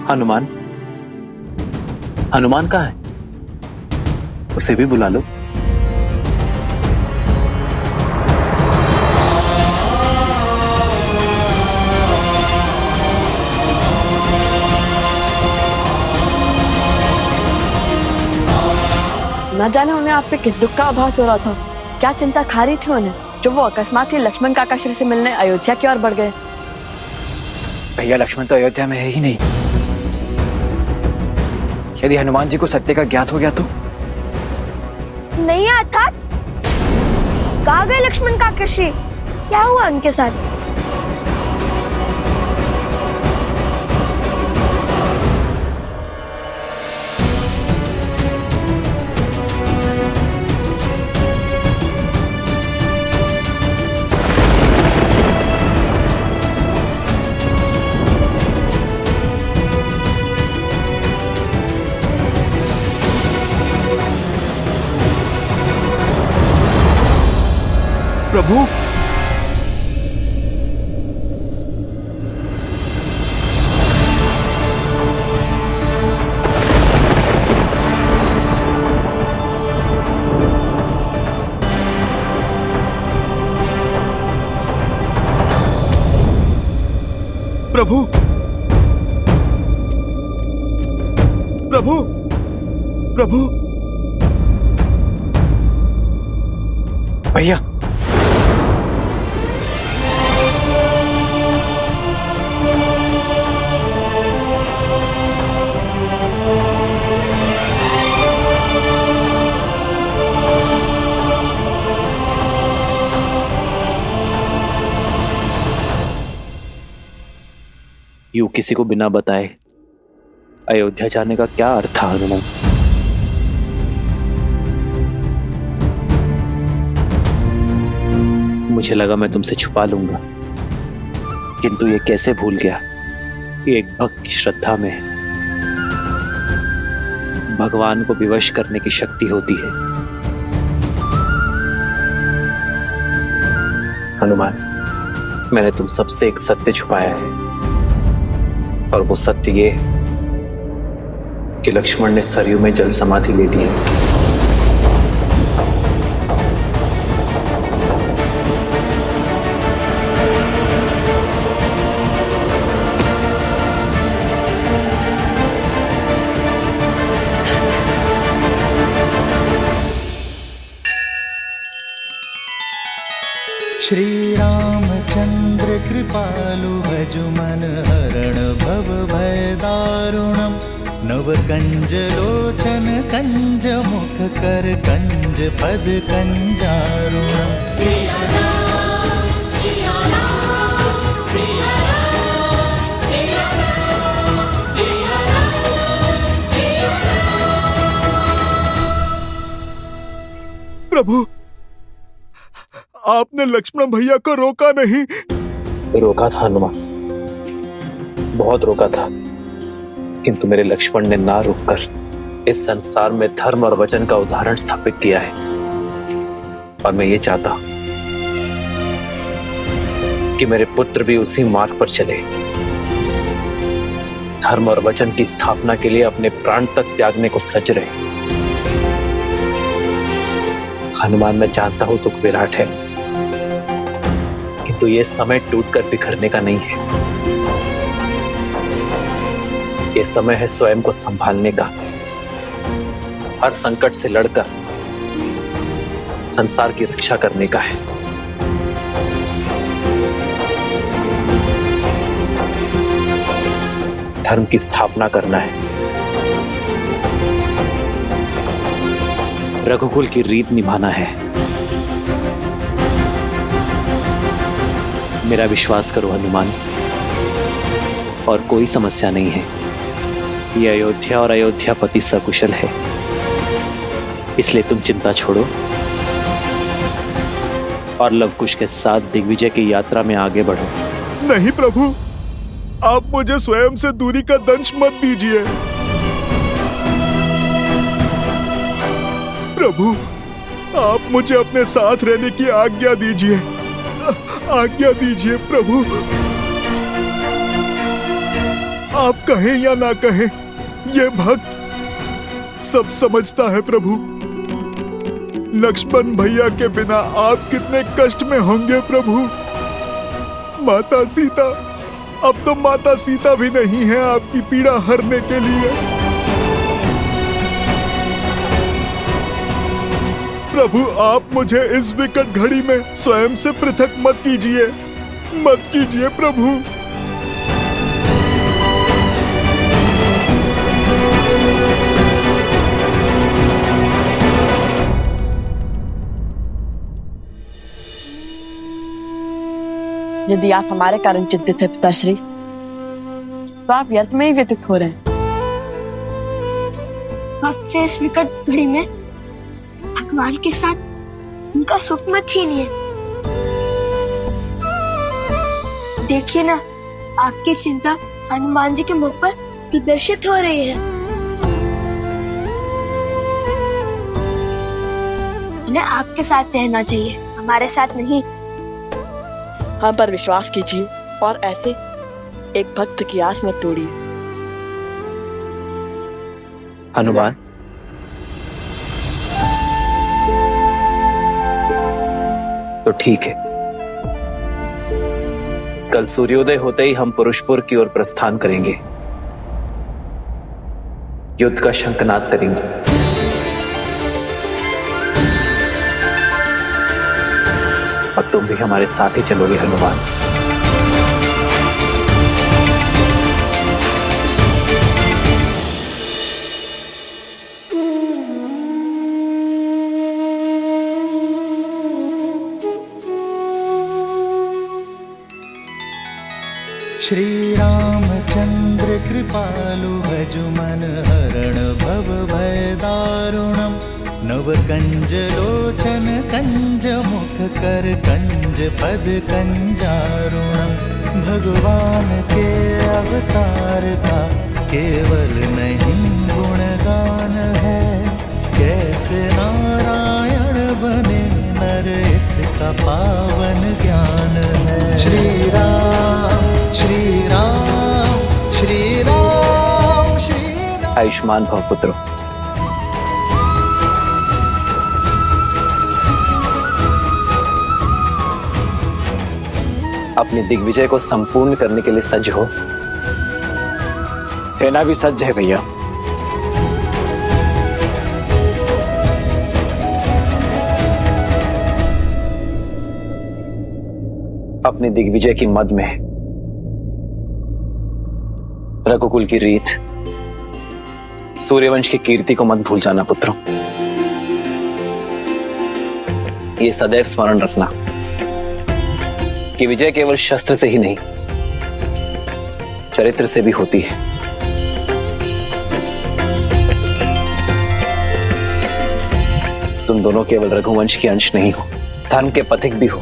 हनुमान, हनुमान कहाँ है? उसे भी बुला लो। न जाने उन्हें आप पे किस दुख का आभास हो रहा था, क्या चिंता खा रही थी उन्हें, जो वो अकस्मात ही लक्ष्मण काका श्री से मिलने अयोध्या की ओर बढ़ गए। भैया, लक्ष्मण तो अयोध्या में है ही नहीं। यदि हनुमान जी को सत्य का ज्ञात हो गया तो? नहीं, अर्थात कहाँ गए लक्ष्मण काका श्री? क्या हुआ उनके साथ? प्रभु, प्रभु, प्रभु, प्रभु। भैया, यूं किसी को बिना बताए अयोध्या जाने का क्या अर्थ था हनुमान? मुझे लगा मैं तुमसे छुपा लूंगा, किंतु ये कैसे भूल गया कि एक भक्त की श्रद्धा में भगवान को विवश करने की शक्ति होती है। हनुमान, मैंने तुम सबसे एक सत्य छुपाया है, और वो सत्य ये कि लक्ष्मण ने सरयू में जल समाधि ले ली है। श्री रामचंद्र कृपालु भजु मन हरण भव भय दारुणम नव कंज लोचन कंज मुख कर कंज पद कंजारुणम। सिया राम, सिया राम, सिया राम, सिया राम, सिया राम, सिया राम। प्रभु, आपने लक्ष्मण भैया को रोका नहीं? रोका था हनुमान, बहुत रोका था, किंतु मेरे लक्ष्मण ने ना रुककर इस संसार में धर्म और वचन का उदाहरण स्थापित किया है। और मैं ये चाहता हूं कि मेरे पुत्र भी उसी मार्ग पर चले, धर्म और वचन की स्थापना के लिए अपने प्राण तक त्यागने को सज रहे। हनुमान, मैं जानता हूं तुम विराट है, किंतु ये समय टूटकर बिखरने का नहीं है। ये समय है स्वयं को संभालने का, हर संकट से लड़कर संसार की रक्षा करने का है। धर्म की स्थापना करना है, रघुकुल की रीत निभाना है। मेरा विश्वास करो हनुमान, और कोई समस्या नहीं है। ये अयोध्या और अयोध्यापति सकुशल है, इसलिए तुम चिंता छोड़ो और लवकुश के साथ दिग्विजय की यात्रा में आगे बढ़ो। नहीं प्रभु, आप मुझे स्वयं से दूरी का दंश मत दीजिए। प्रभु, आप मुझे अपने साथ रहने की आज्ञा दीजिए, आज्ञा दीजिए प्रभु। आप कहें या ना कहें, ये भक्त सब समझता है प्रभु। लक्ष्मण भैया के बिना आप कितने कष्ट में होंगे प्रभु। माता सीता, अब तो माता सीता भी नहीं है आपकी पीड़ा हरने के लिए। प्रभु, आप मुझे इस विकट घड़ी में स्वयं से पृथक मत कीजिए, मत कीजिए प्रभु। यदि आप हमारे कारण चिंतित है पिताश्री, तो आप व्यर्थ में ही व्यतीत हो रहे हैं। वक्त से इस विकट घड़ी में भगवान के साथ उनका सुख मत छीनिए। देखिए ना, आपकी चिंता हनुमान जी के मुख पर प्रदर्शित हो रही है। उन्हें आपके साथ रहना चाहिए, हमारे साथ नहीं। हम पर विश्वास कीजिए और ऐसे एक भक्त की आस मत तोड़िए। हनुमान, तो ठीक है, कल सूर्योदय होते ही हम पुरुषपुर की ओर प्रस्थान करेंगे, युद्ध का शंखनाद करेंगे। और तुम भी हमारे साथ ही चलोगे हनुमान। श्री रामचंद्र कृपालु भजुमन हरण भव भय दारुणम। नव कंज लोचन कंज मुख कर कंज पद कंजारुणम। भगवान के अवतार का केवल नहीं गुणगान है, कैसे नारायण बने नर इसका पावन ज्ञान है। श्री राम श्री राम श्री राम श्री राम। आयुष्मान भव पुत्रो। अपने दिग्विजय को संपूर्ण करने के लिए सज्ज हो। सेना भी सज्ज है भैया। अपने दिग्विजय की मद में रघुकुल की रीत, सूर्यवंश की कीर्ति को मत भूल जाना पुत्रों। ये सदैव स्मरण रखना कि विजय केवल शस्त्र से ही नहीं, चरित्र से भी होती है। तुम दोनों केवल रघुवंश के अंश नहीं हो, धर्म के पथिक भी हो।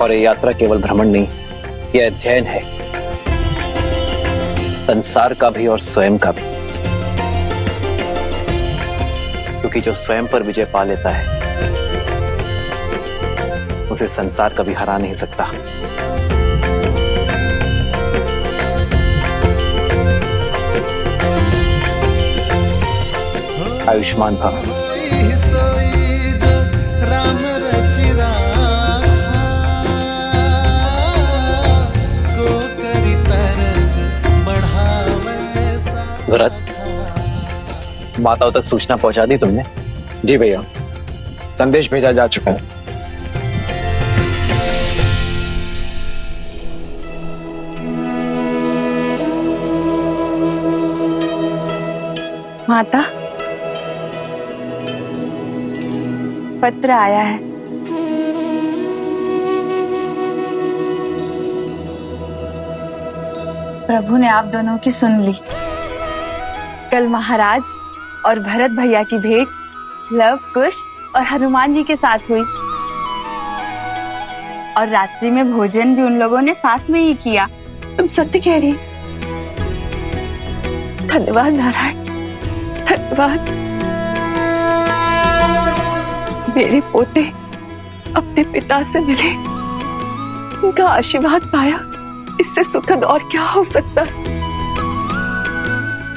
और ये यात्रा केवल भ्रमण नहीं, यह अध्ययन है, संसार का भी और स्वयं का भी। क्योंकि जो स्वयं पर विजय पा लेता है, उसे संसार कभी हरा नहीं सकता। आयुष्मान भव। राम रचिरा भरत, माताओं तक सूचना पहुंचा दी तुमने? जी भैया, संदेश भेजा जा चुका है। माता, पत्र आया है। प्रभु ने आप दोनों की सुन ली। कल महाराज और भरत भैया की भेंट लव, कुश और हनुमान जी के साथ हुई, और रात्रि में भोजन भी उन लोगों ने साथ में ही किया। तुम सत्य कह रही। धन्यवाद नारायण, धन्यवाद। मेरे पोते अपने पिता से मिले, उनका आशीर्वाद पाया, इससे सुखद और क्या हो सकता है।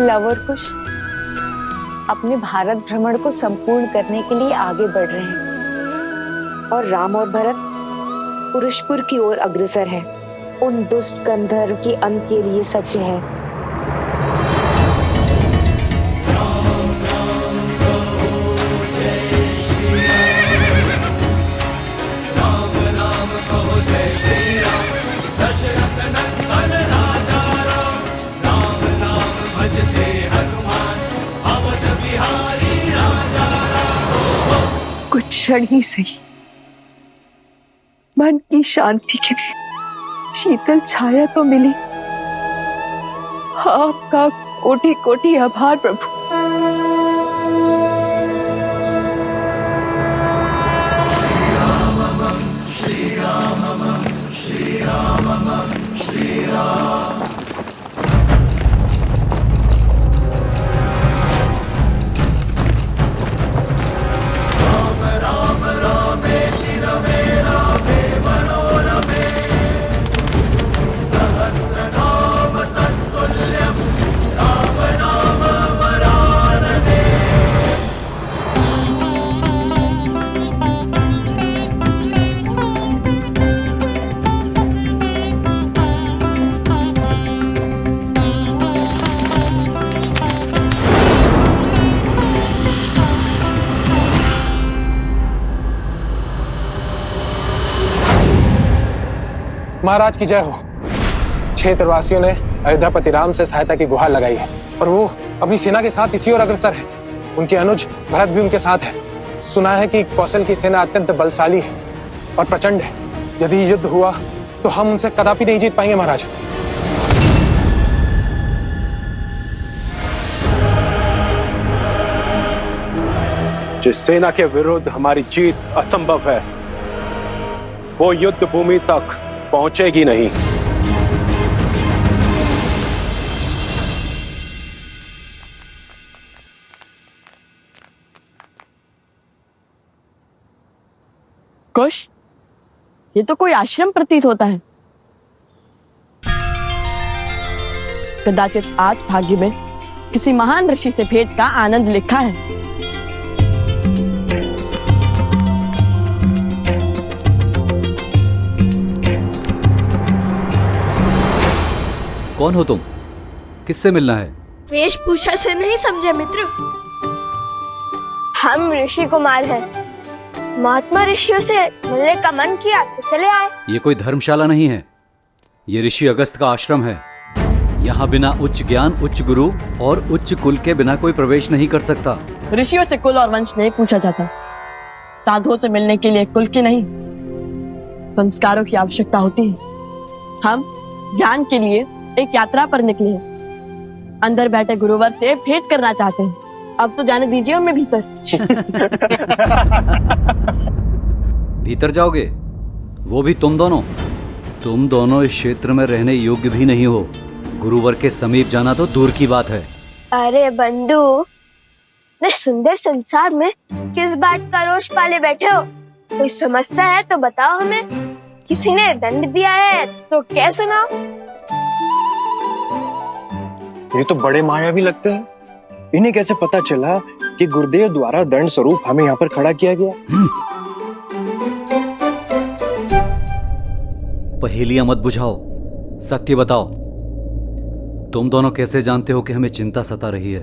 लव और कुश अपने भारत भ्रमण को संपूर्ण करने के लिए आगे बढ़ रहे हैं और राम और भरत पुरुषपुर की ओर अग्रसर हैं। उन दुष्ट गंधर्व के अंत के लिए सज्ज हैं। कुछ क्षण ही सही मन की शांति के लिए शीतल छाया तो मिली। आपका कोटि कोटि आभार प्रभु। महाराज की जय हो। क्षेत्रवासियों ने अयोध्यापति राम से सहायता की गुहार लगाई है और वो अपनी सेना के साथ इसी ओर अग्रसर है। उनके अनुज भरत भी उनके साथ है। सुना है कि कौशल की सेना अत्यंत बलशाली है और प्रचंड है। यदि युद्ध हुआ तो हम उनसे कदापि नहीं जीत पाएंगे महाराज। जिस सेना के विरुद्ध हमारी जीत असंभव है वो युद्ध भूमि तक पहुंचेगी नहीं। कुश, ये तो कोई आश्रम प्रतीत होता है। कदाचित आज भाग्य में किसी महान ऋषि से भेंट का आनंद लिखा है। कौन हो तुम? किससे मिलना है? वेशभूषा से नहीं समझे मित्र। हम ऋषि कुमार हैं। महात्मा ऋषियों से मिलने का मन किया तो चले आए। ये कोई धर्मशाला नहीं है, ये ऋषि अगस्त का आश्रम है। यहाँ बिना उच्च ज्ञान, उच्च गुरु और उच्च कुल के बिना कोई प्रवेश नहीं कर सकता। ऋषियों से कुल और वंश नहीं पूछा जाता। साधुओं से मिलने के लिए कुल की नहीं, संस्कारों की आवश्यकता होती है। हम ज्ञान के लिए एक यात्रा पर निकले हैं। अंदर बैठे गुरुवर से भेंट करना चाहते हैं। अब तो जाने दीजिए हमें भीतर। भीतर जाओगे? वो भी तुम दोनों? तुम दोनों इस क्षेत्र में रहने योग्य भी नहीं हो। गुरुवर के समीप जाना तो दूर की बात है। अरे बंधु, इतने सुंदर संसार में किस बात का रोष पाले बैठे हो? कोई समस्या है तो बताओ हमें। किसी ने दंड दिया है तो क्या सुनाओ? ये तो बड़े मायावी लगते हैं। इन्हें कैसे पता चला कि गुरुदेव द्वारा दंड स्वरूप हमें यहाँ पर खड़ा किया गया? पहेलियां मत बुझाओ, सत्य बताओ। तुम दोनों कैसे जानते हो कि हमें चिंता सता रही है?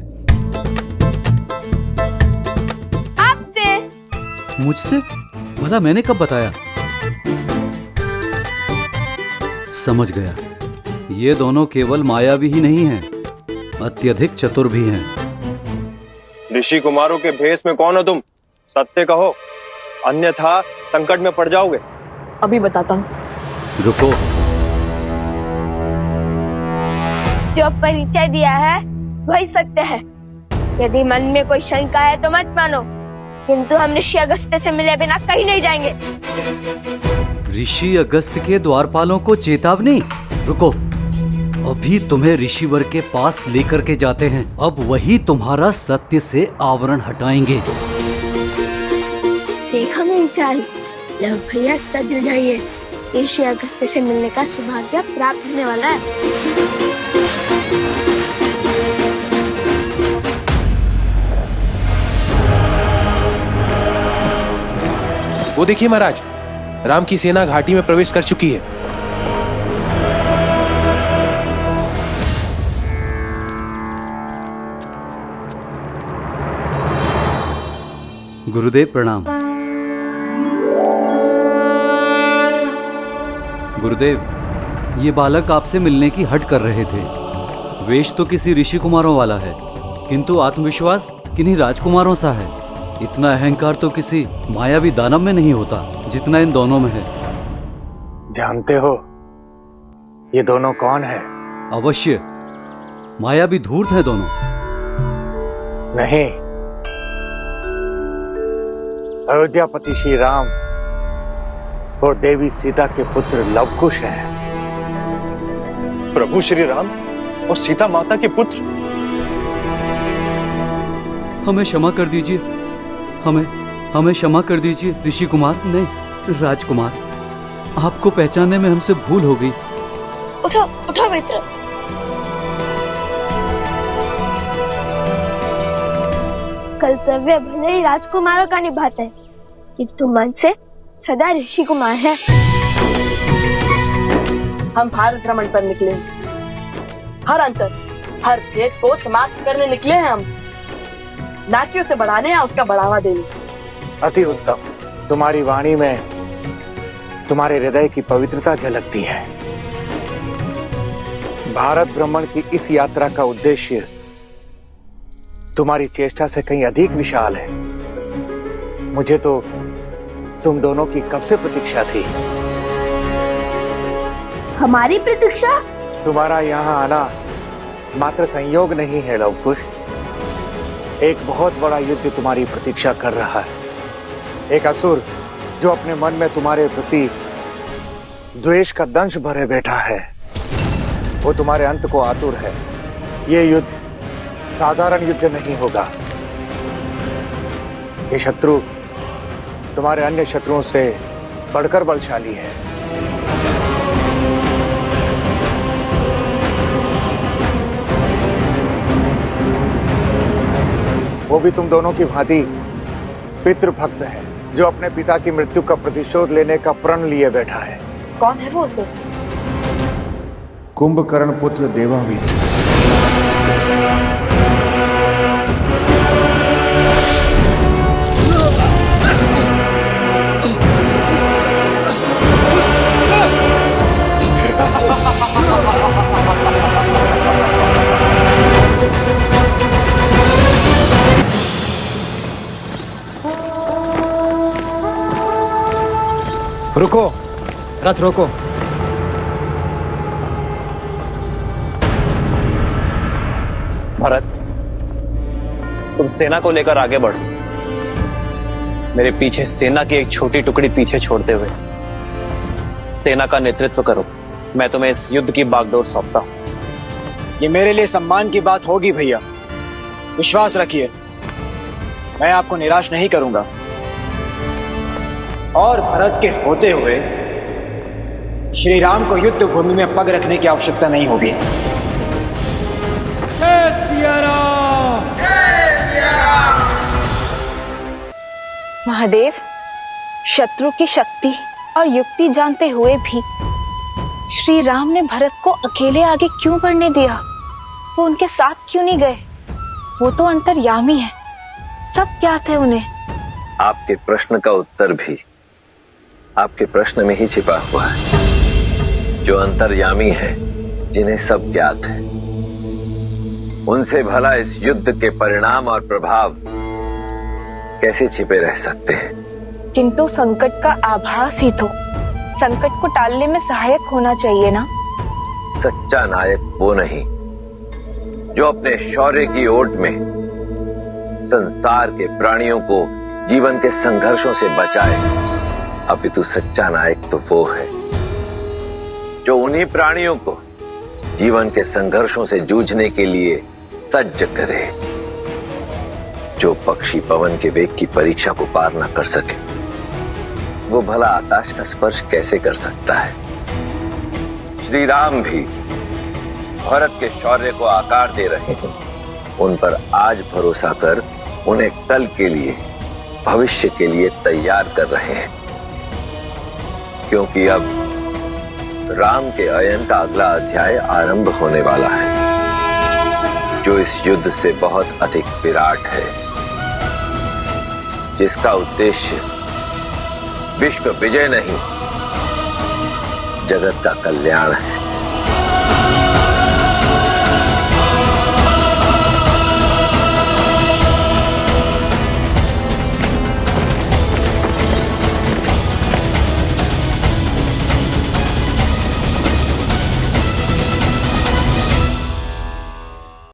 आपसे। मुझसे? भला मैंने कब बताया? समझ गया। ये दोनों केवल मायावी ही नहीं हैं, अत्यधिक चतुर भी हैं। ऋषि कुमारों के भेष में कौन हो तुम? सत्य कहो, अन्यथा संकट में पड़ जाओगे। अभी बताता हूँ। रुको। जो परिचय दिया है वही सत्य है। यदि मन में कोई शंका है तो मत मानो, किंतु हम ऋषि अगस्त से मिले बिना कहीं नहीं जाएंगे। ऋषि अगस्त के द्वारपालों को चेतावनी? रुको, अभी तुम्हें ऋषिवर के पास लेकर के जाते हैं। अब वही तुम्हारा सत्य से आवरण हटाएंगे। देखा मेरी चाल, लव भैया सज जाइए, ऋषि अगस्त्य से मिलने का सौभाग्य प्राप्त होने वाला है। वो देखिए महाराज, राम की सेना घाटी में प्रवेश कर चुकी है। गुरुदेव प्रणाम। गुरुदेव, ये बालक आपसे मिलने की हट कर रहे थे। वेश तो किसी ऋषि कुमारों वाला है, किंतु आत्मविश्वास किन्हीं राजकुमारों सा है। इतना अहंकार तो किसी मायावी दानव में नहीं होता जितना इन दोनों में है। जानते हो ये दोनों कौन है? अवश्य, मायावी धूर्त हैं दोनों। नहीं, अयोध्यापति श्री राम और देवी सीता के पुत्र लवकुश हैं। प्रभु श्री राम और सीता माता के पुत्र। हमें क्षमा कर दीजिए, हमें क्षमा कर दीजिए ऋषि कुमार, नहीं राजकुमार। आपको पहचानने में हमसे भूल हो गई। उठो उठो मित्र। कर्तव्य भले ही राजकुमारों का निभाते हैं, किंतु मन से सदा ऋषि कुमार है। हम भारत भ्रमण पर निकले हैं। हर अंतर, हर भेद को समाप्त करने निकले हैं हम, ना कि उसे बढ़ाने या उसका बढ़ावा देने। अति उत्तम। तुम्हारी वाणी में तुम्हारे हृदय की पवित्रता झलकती है। भारत भ्रमण की इस यात्रा का उद्देश्य तुम्हारी चेष्टा से कहीं अधिक विशाल है। मुझे तो तुम दोनों की कब से प्रतीक्षा थी। हमारी प्रतीक्षा? तुम्हारा यहाँ आना मात्र संयोग नहीं है लवकुश। एक बहुत बड़ा युद्ध तुम्हारी प्रतीक्षा कर रहा है। एक असुर जो अपने मन में तुम्हारे प्रति द्वेष का दंश भरे बैठा है, वो तुम्हारे अंत को आतुर है। ये युद्ध साधारण युद्ध नहीं होगा। ये शत्रु तुम्हारे अन्य शत्रुओं से बढ़कर बलशाली है। वो भी तुम दोनों की भांति पितृभक्त है, जो अपने पिता की मृत्यु का प्रतिशोध लेने का प्रण लिए बैठा है। कौन है वो तो? कुंभकर्ण पुत्र देवावीर। रुको, रथ रोको। भरत, तुम सेना को लेकर आगे बढ़ो। मेरे पीछे सेना की एक छोटी टुकड़ी पीछे छोड़ते हुए सेना का नेतृत्व करो। मैं तुम्हें इस युद्ध की बागडोर सौंपता हूं। ये मेरे लिए सम्मान की बात होगी भैया। विश्वास रखिए, मैं आपको निराश नहीं करूंगा। और भरत के होते हुए श्री राम को युद्ध भूमि में पग रखने की आवश्यकता नहीं होगी। महादेव, शत्रु की शक्ति और युक्ति जानते हुए भी श्री राम ने भरत को अकेले आगे क्यों बढ़ने दिया? वो उनके साथ क्यों नहीं गए? वो तो अंतर्यामी है, सब ज्ञात है उन्हें। आपके प्रश्न का उत्तर भी आपके प्रश्न में ही छिपा हुआ है। जो अंतर्यामी है, जिन्हें सब ज्ञात है, उनसे भला इस युद्ध के परिणाम और प्रभाव कैसे छिपे रह सकते हैं? किंतु संकट का आभास ही तो संकट को टालने में सहायक होना चाहिए ना। सच्चा नायक वो नहीं जो अपने शौर्य की ओट में संसार के प्राणियों को जीवन के संघर्षों से बचाए। अपितु सच्चा नायक तो वो है जो उन्हीं प्राणियों को जीवन के संघर्षों से जूझने के लिए सज्ज करे। जो पक्षी पवन के वेग की परीक्षा को पार न कर सके, वो भला आकाश का स्पर्श कैसे कर सकता है? श्री राम भी भरत के शौर्य को आकार दे रहे हैं। उन पर आज भरोसा कर उन्हें कल के लिए, भविष्य के लिए तैयार कर रहे हैं, क्योंकि अब राम के अयन का अगला अध्याय आरंभ होने वाला है, जो इस युद्ध से बहुत अधिक विराट है, जिसका उद्देश्य विश्व विजय नहीं, जगत का कल्याण है।